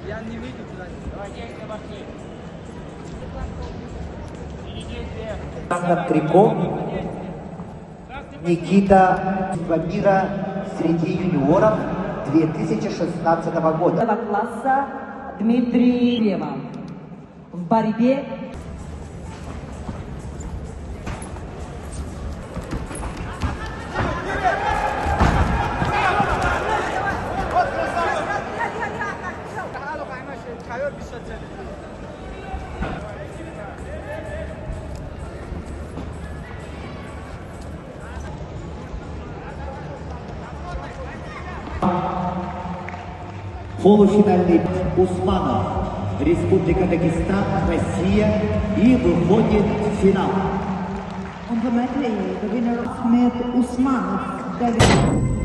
Я не выйду туда. Давай, действия пошли. Трико Никита мира среди юниоров 2016 года. Класса Дмитрий Лева. В борьбе Полуфинальный Усманов, Республика Дагестан, Россия, и выходит в финал. On the medley, the winner Ahmed Usmanov, Dagestan.